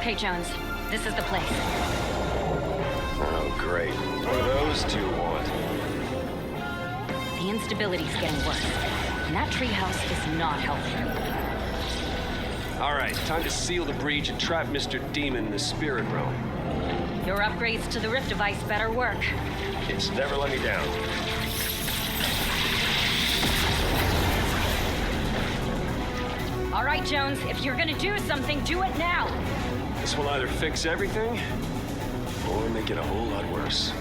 Okay, Jones. This is the place. Oh, great. What do those two want? The instability's getting worse. And that treehouse is not helping. All right, time to seal the breach and trap Mr. Demon in the spirit realm. Your upgrades to the Rift device better work. It's never let me down. All right, Jones, if you're gonna do something, do it now. This will either fix everything, or make it a whole lot worse.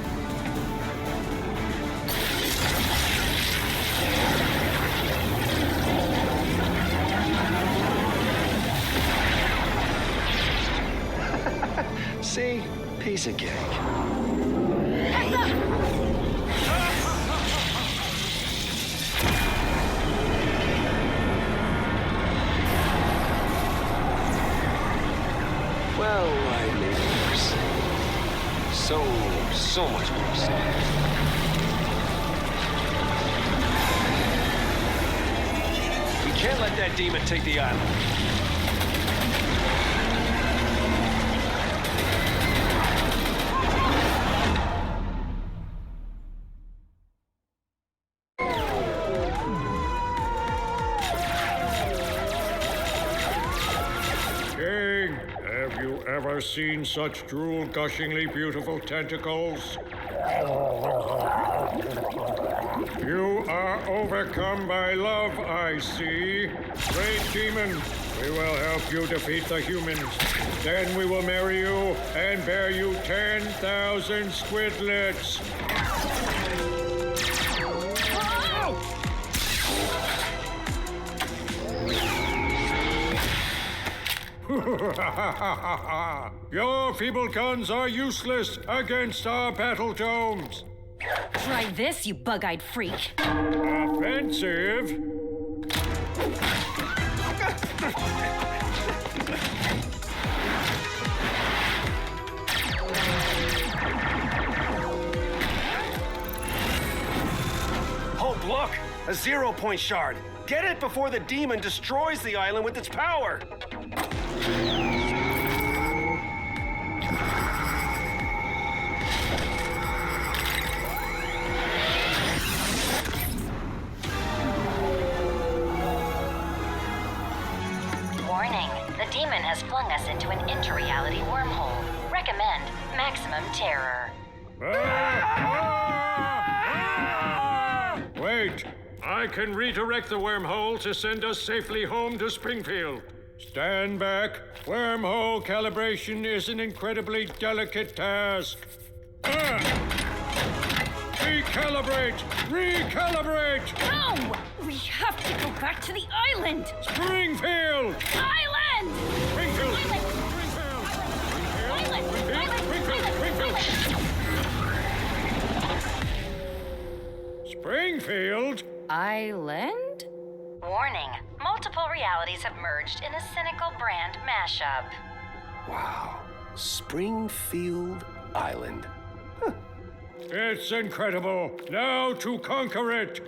See? Piece of cake. Heads up! Well, I made it worse. So much worse. We can't let that demon take the island. Ever seen such drool-gushingly beautiful tentacles? You are overcome by love, I see. Great demon, we will help you defeat the humans. Then we will marry you and bear you 10,000 squidlets. Your feeble guns are useless against our battle domes. Try this, you bug-eyed freak. Offensive? Hulk, look! A 0-point shard! Get it before the demon destroys the island with its power! Warning, the demon has flung us into an inter-reality wormhole. Recommend maximum terror. Wait! I can redirect the wormhole to send us safely home to Springfield. Stand back. Wormhole calibration is an incredibly delicate task. Recalibrate! Recalibrate! No! We have to go back to the island! Springfield! Island! Springfield! Island! Springfield! Island! Springfield? Island? Warning, multiple realities have merged in a cynical brand mashup. Wow. Springfield Island. It's incredible. Now to conquer it.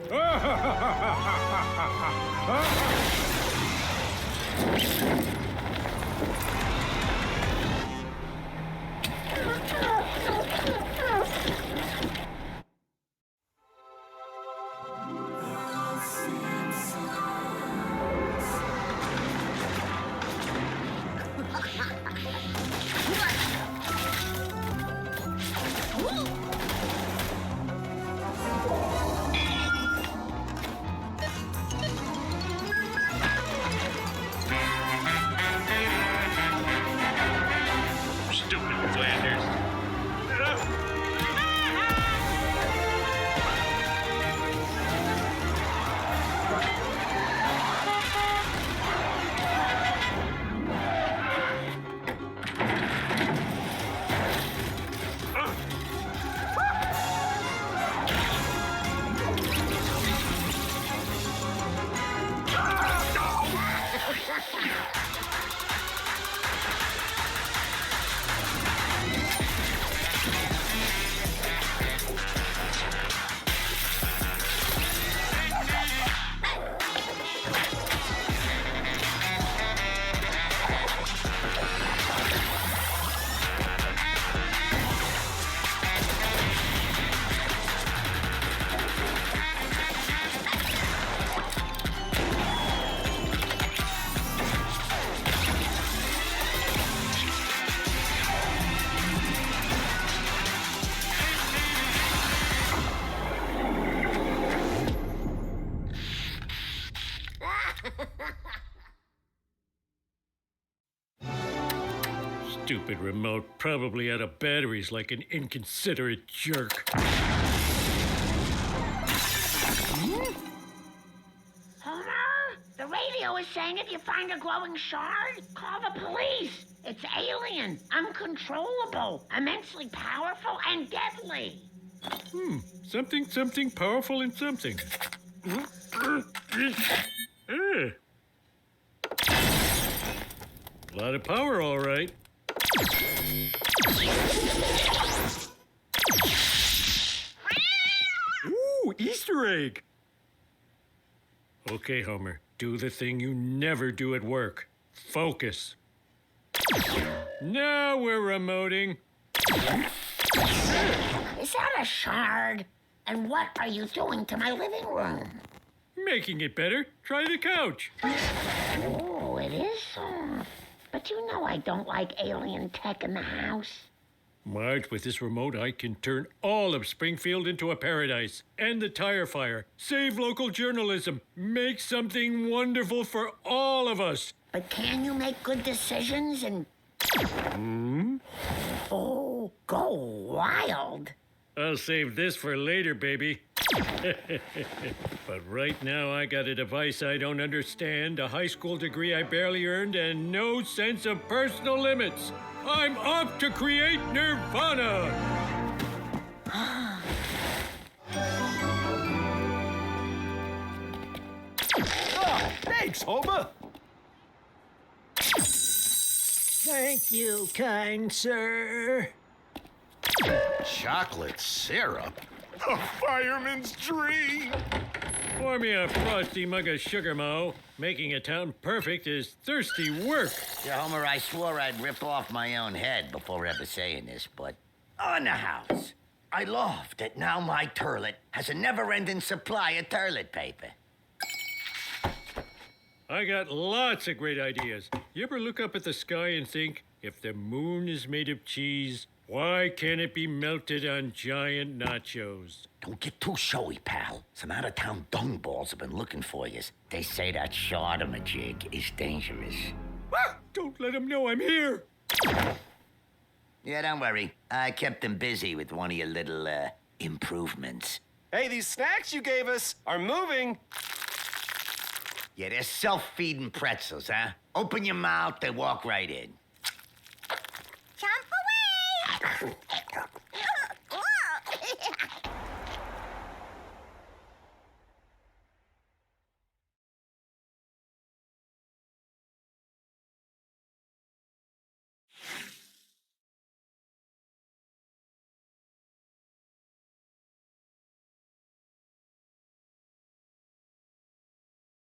Stupid remote, probably out of batteries like an inconsiderate jerk. Homer, the radio is saying if you find a glowing shard, call the police. It's alien, uncontrollable, immensely powerful, and deadly. Something powerful and something. A lot of power, all right. Ooh, Easter egg! Okay, Homer, do the thing you never do at work. Focus. Now we're remoting. Is that a shard? And what are you doing to my living room? Making it better. Try the couch. Oh, it is soft. But you know I don't like alien tech in the house. Marge, with this remote, I can turn all of Springfield into a paradise. End the tire fire. Save local journalism. Make something wonderful for all of us. But can you make good decisions and... Oh, go wild. I'll save this for later, baby. But right now, I got a device I don't understand, a high school degree I barely earned, and no sense of personal limits. I'm off to create Nirvana! Oh, thanks, Homer. Thank you, kind sir. Chocolate syrup? A fireman's dream. Pour me a frosty mug of sugar, Mo. Making a town perfect is thirsty work. Yeah, Homer, I swore I'd rip off my own head before ever saying this, but on the house, I love that now my toilet has a never-ending supply of toilet paper. I got lots of great ideas. You ever look up at the sky and think, if the moon is made of cheese, why can't it be melted on giant nachos? Don't get too showy, pal. Some out-of-town dungballs have been looking for you. They say that shardamajig is dangerous. Ah, don't let them know I'm here. Yeah, don't worry. I kept them busy with one of your little, improvements. Hey, these snacks you gave us are moving. Yeah, they're self-feeding pretzels, huh? Open your mouth, they walk right in. Jump away!